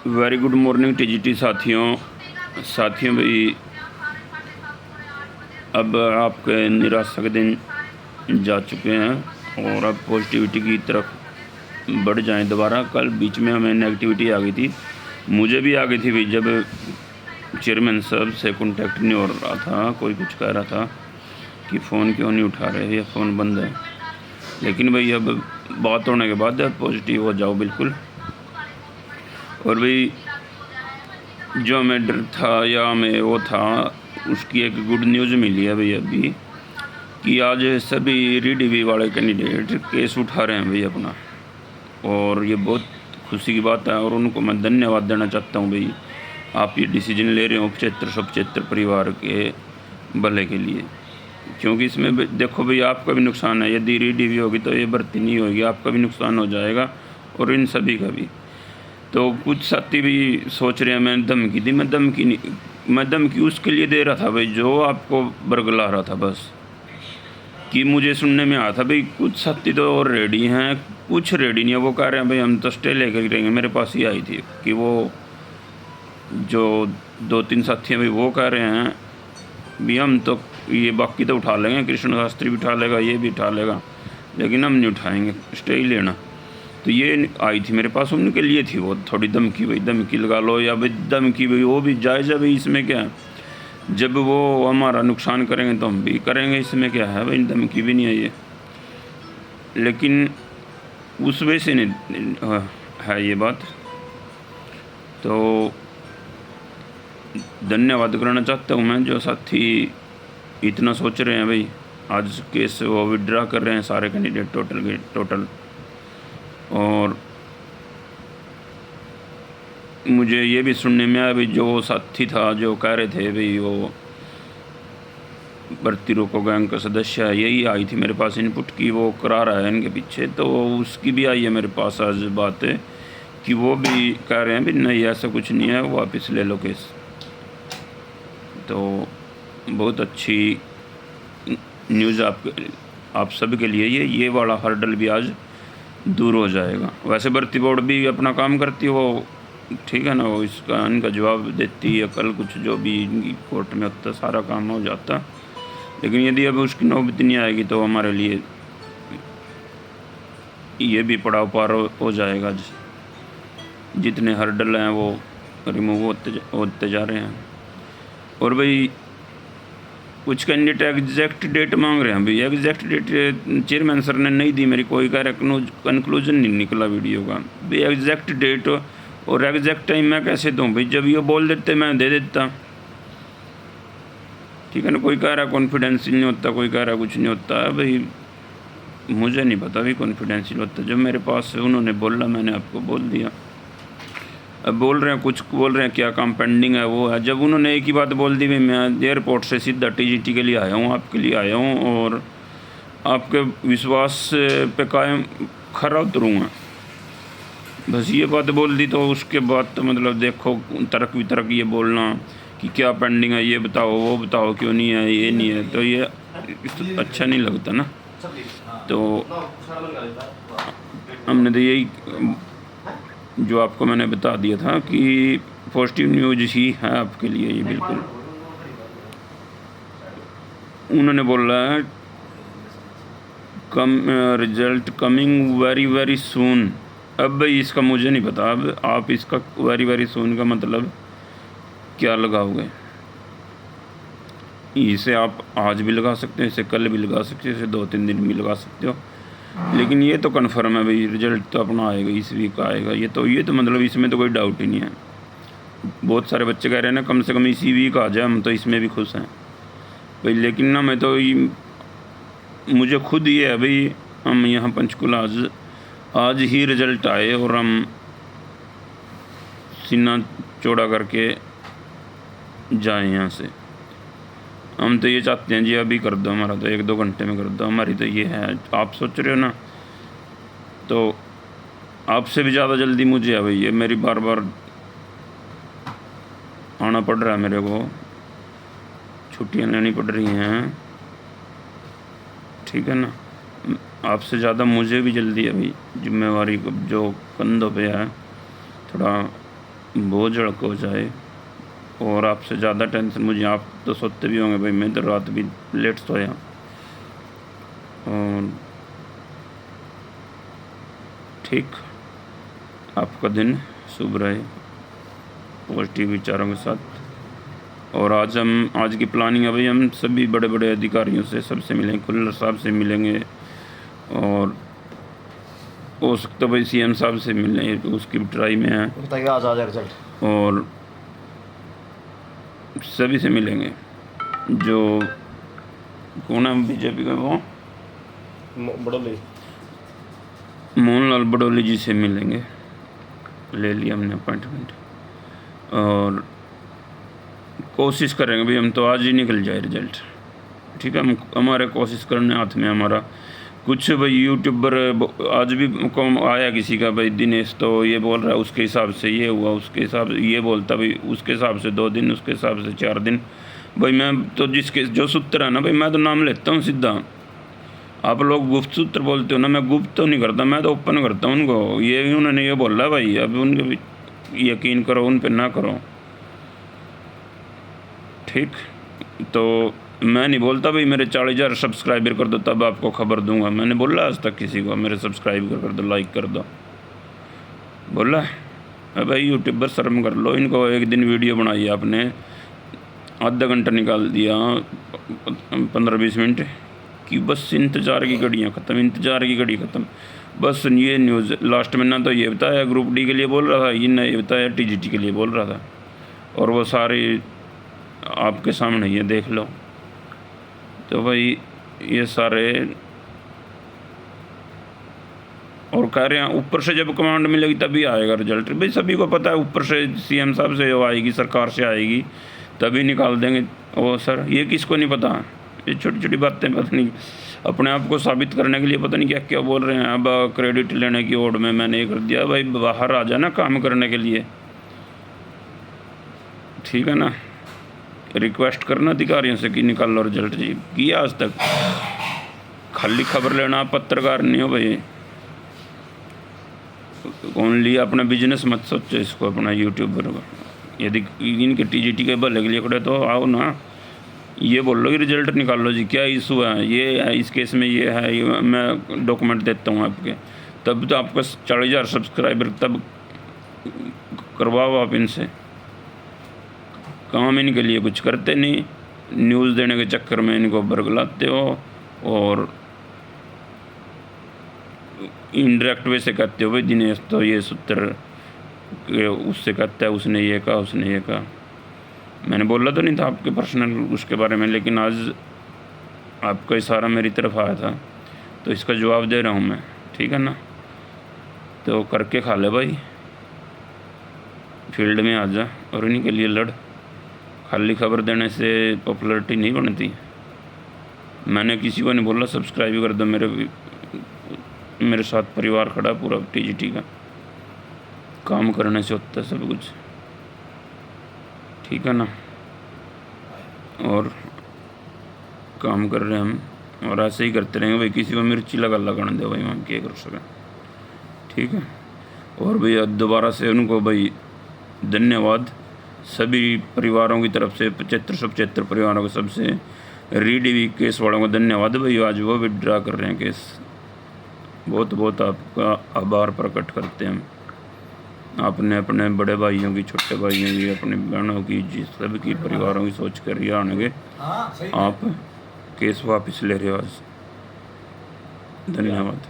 Very good morning TGT साथियों भाई, अब आपके निराशा के दिन जा चुके हैं और अब पॉजिटिविटी की तरफ बढ़ जाएं दोबारा। कल बीच में हमें नेगेटिविटी आ गई थी, मुझे भी आ गई थी भाई, जब चेयरमैन साहब से कॉन्टैक्ट नहीं हो रहा था। कोई कुछ कह रहा था कि फ़ोन क्यों नहीं उठा रहे, या फ़ोन बंद है। लेकिन भाई अब बात होने के बाद पॉजिटिव हो जाओ बिल्कुल। और भाई जो हमें डर था या हमें वो था, उसकी एक गुड न्यूज़ मिली है भाई अभी, कि आज सभी रीडीवी वाले कैंडिडेट केस उठा रहे हैं भाई अपना। और ये बहुत खुशी की बात है और उनको मैं धन्यवाद देना चाहता हूँ भाई, आप ये डिसीजन ले रहे हो 7575 परिवार के भले के लिए। क्योंकि इसमें देखो भाई, आपका भी नुकसान है, यदि रीडीवी होगी तो ये भर्ती नहीं होगी, आपका भी नुकसान हो जाएगा और इन सभी का भी। तो कुछ साथी भी सोच रहे हैं मैं धमकी दी, मैं धमकी उसके लिए दे रहा था भाई जो आपको बरगला रहा था बस, कि मुझे सुनने में आया था भाई कुछ साथी तो और रेडी हैं, कुछ रेडी नहीं है। वो कह रहे हैं भाई हम तो स्टे लेकर ही रहेंगे। मेरे पास ही आई थी कि वो जो 2-3 साथी हैं भाई, वो कह रहे हैं भी हम तो ये बाकी तो उठा लेंगे, कृष्ण शास्त्री भी उठा लेगा, ये भी उठा लेगा, लेकिन हम नहीं उठाएंगे, स्टे ही लेना। तो ये आई थी मेरे पास, उनके लिए थी वो थोड़ी धमकी भाई, धमकी लगा लो या भाई धमकी भाई, वो भी जायज़ है भाई, इसमें क्या है। जब वो हमारा नुकसान करेंगे तो हम भी करेंगे, इसमें क्या है भाई, धमकी भी नहीं है ये। लेकिन उस वजह से नहीं है ये बात। तो धन्यवाद करना चाहता हूँ मैं, जो साथी इतना सोच रहे हैं भाई। आज केस वो विड्रा कर रहे हैं सारे कैंडिडेट टोटल। और मुझे ये भी सुनने में आया भाई, जो साथी था जो कह रहे थे भाई वो भर्ती रोको गैंग का सदस्य है, यही आई थी मेरे पास इनपुट की वो करा रहा है इनके पीछे। तो उसकी भी आई है मेरे पास आज बात है कि वो भी कह रहे हैं भाई नहीं ऐसा कुछ नहीं है, वापस ले लो केस। तो बहुत अच्छी न्यूज़ आप सब के लिए, ये वाला हर्डल भी आज दूर हो जाएगा। वैसे भर्ती बोर्ड भी अपना काम करती है, वो ठीक है ना, वो इसका इनका जवाब देती है, कल कुछ जो भी इनकी कोर्ट में होता सारा काम हो जाता। लेकिन यदि अब उसकी नौबत नहीं आएगी तो हमारे लिए ये भी पड़ाव पार हो जाएगा। जितने हर्डल हैं वो रिमूव होते जा रहे हैं। और भाई कुछ कैंडिडेट एग्जैक्ट डेट मांग रहे हैं भाई, एग्जैक्ट डेट चेयरमैन सर ने नहीं दी मेरी, कोई कह रहा कंक्लूजन नहीं निकला वीडियो का भाई। एग्जैक्ट डेट और एग्जैक्ट टाइम मैं कैसे दूं भाई, जब ये बोल देते मैं दे देता, ठीक है ना। कोई कह रहा कॉन्फिडेंशियल नहीं होता, कोई कह रहा कुछ नहीं होता है भाई, मुझे नहीं पता भाई कॉन्फिडेंशियल होता। जब मेरे पास उन्होंने बोला मैंने आपको बोल दिया। अब बोल रहे हैं कुछ, बोल रहे हैं क्या काम पेंडिंग है वो है। जब उन्होंने एक ही बात बोल दी भाई, मैं एयरपोर्ट से सीधा टीजीटी के लिए आया हूँ, आपके लिए आया हूँ और आपके विश्वास पे कायम खरा उतरूँगा, बस ये बात बोल दी। तो उसके बाद तो मतलब देखो तर्क वितर्क ये बोलना कि क्या पेंडिंग है, ये बताओ वो बताओ, क्यों नहीं है, ये नहीं है, तो ये अच्छा नहीं लगता ना। तो हमने तो यही जो आपको मैंने बता दिया था कि पॉजिटिव न्यूज़ ही है आपके लिए ये बिल्कुल। उन्होंने बोला है result coming very very soon. अब भाई इसका मुझे नहीं पता, अब आप इसका वेरी वेरी सून का मतलब क्या लगाओगे। इसे आप आज भी लगा सकते हो, इसे कल भी लगा सकते हो, इसे 2-3 दिन भी लगा सकते हो, लेकिन ये तो कन्फर्म है भाई, रिजल्ट तो अपना आएगा, इस वीक आएगा। ये तो मतलब इसमें तो कोई डाउट ही नहीं है। बहुत सारे बच्चे कह रहे हैं ना कम से कम इसी वीक आ जाए, हम तो इसमें भी खुश हैं भाई। लेकिन ना मैं तो मुझे खुद ये है भाई, हम यहाँ पंचकुला आज ही रिजल्ट आए और हम सीना चौड़ा करके जाएं यहाँ से। हम तो ये चाहते हैं जी अभी कर दो, हमारा तो 1-2 घंटे में कर दो, हमारी तो ये है। आप सोच रहे हो ना, तो आपसे भी ज़्यादा जल्दी मुझे है भाई। ये मेरी बार बार आना पड़ रहा है, मेरे को छुट्टियाँ लेनी पड़ रही हैं, ठीक है ना। आपसे ज़्यादा मुझे भी जल्दी है भाई, जिम्मेवारी जो कंधों पे है, थोड़ा बोझ झड़क हो जाए। और आपसे ज़्यादा टेंशन मुझे, आप तो सोते भी होंगे भाई, मैं तो रात भी लेट सोया। और ठीक, आपका दिन शुभ रहे पॉजिटिव विचारों के साथ। और आज की प्लानिंग है भाई, हम सभी बड़े बड़े अधिकारियों से सबसे मिलेंगे, खुल्लर साहब से मिलेंगे, और हो सकता भाई सीएम साहब से मिलें, उसकी ट्राई में है, बताइए आज आ जाए रिजल्ट। और सभी से मिलेंगे। जो कौन है बीजेपी का, वो बड़ोली मोहनलाल बडोली जी से मिलेंगे, ले लिया हमने अपॉइंटमेंट। और कोशिश करेंगे भाई, हम तो आज ही निकल जाए रिजल्ट, ठीक है। हम हमारे कोशिश करने हाथ में हमारा। कुछ भाई यूट्यूबर आज भी कम आया किसी का भाई, दिनेश तो ये बोल रहा है उसके हिसाब से ये हुआ, उसके हिसाब से ये बोलता भाई, उसके हिसाब से 2 दिन, उसके हिसाब से 4 दिन। भाई मैं तो जिसके जो सूत्र है ना भाई, मैं तो नाम लेता हूँ सीधा। आप लोग गुप्त सूत्र बोलते हो ना, मैं गुप्त तो नहीं करता, मैं तो ओपन करता हूँ उनको। ये उन्होंने ये बोला भाई, अब उनके भी यकीन करो, उन पर ना करो, ठीक। तो मैं नहीं बोलता भाई मेरे 40,000 सब्सक्राइबर कर दो तब आपको खबर दूंगा। मैंने बोला आज तक किसी को मेरे सब्सक्राइब कर दो, लाइक कर दो, बोला? अब भाई यूट्यूबर शर्म कर लो। इनको एक दिन वीडियो बनाई आपने, आधा घंटा निकाल दिया, 15-20 मिनट की, बस इंतज़ार की घड़ियाँ ख़त्म, इंतज़ार की घड़ी ख़त्म। बस ये न्यूज़ लास्ट में ना तो ये बताया ग्रुप डी के लिए बोल रहा था, ये ना ये बताया टीजीटी के लिए बोल रहा था, और वो सारे आपके सामने ये देख लो। तो भाई ये सारे, और कह रहे हैं ऊपर से जब कमांड मिलेगी तभी आएगा रिजल्ट। भाई सभी को पता है ऊपर से सीएम साहब से आएगी, सरकार से आएगी, तभी निकाल देंगे। ओ सर, ये किसको नहीं पता? ये छोटी छोटी बातें पता नहीं, अपने आप को साबित करने के लिए पता नहीं क्या क्या बोल रहे हैं। अब क्रेडिट लेने की ओर में मैंने ये कर दिया। भाई बाहर आ जाना काम करने के लिए, ठीक है ना। रिक्वेस्ट करना अधिकारियों से कि निकाल लो रिजल्ट जी, किया आज तक? खाली खबर लेना, आप पत्रकार नहीं हो भाई। ओनली अपना बिजनेस मत सोचो इसको, अपना यूट्यूबर को। यदि इनके टीजीटी के भले के लिए खड़े तो आओ ना, ये बोल लो कि रिजल्ट निकाल लो जी, क्या इशू है, ये है, इस केस में ये है, ये मैं डॉक्यूमेंट देता हूँ आपके, तब तो आपका 40,000 सब्सक्राइबर, तब करवाओ आप इनसे। काम इनके लिए कुछ करते नहीं, न्यूज़ देने के चक्कर में इनको बरगलाते हो, और इनडायरेक्ट वे से कहते हो भाई दिनेश तो ये सूत्र उससे कहता है, उसने ये कहा, उसने ये कहा। मैंने बोला तो नहीं था आपके पर्सनल उसके बारे में, लेकिन आज आपका इशारा मेरी तरफ आया था तो इसका जवाब दे रहा हूँ मैं, ठीक है ना। तो करके खा ले भाई, फील्ड में आ जा और इन्हीं के लिए लड़। खाली खबर देने से पॉपुलैरिटी नहीं बनती। मैंने किसी को नहीं बोला सब्सक्राइब कर दो, मेरे साथ परिवार खड़ा पूरा टीजीटी का। काम करने से होता है सब कुछ, ठीक है ना। और काम कर रहे हैं हम, और ऐसे ही करते रहेंगे भाई। किसी को मिर्ची लगाने दो भाई, हम क्या कर सकें, ठीक है। और भैया दोबारा से उनको भाई धन्यवाद, सभी परिवारों की तरफ से, 75 परिवारों को, सबसे रीडीवी केस वालों को धन्यवाद भाई। आज वो विड्रा कर रहे हैं केस, बहुत बहुत आपका आभार प्रकट करते हैं हम। आपने अपने बड़े भाइयों की, छोटे भाइयों की, अपने बहनों की, जिस सबकी परिवारों की सोच कर यहाँ आने आप केस वापस ले रहे हो आज। धन्यवाद।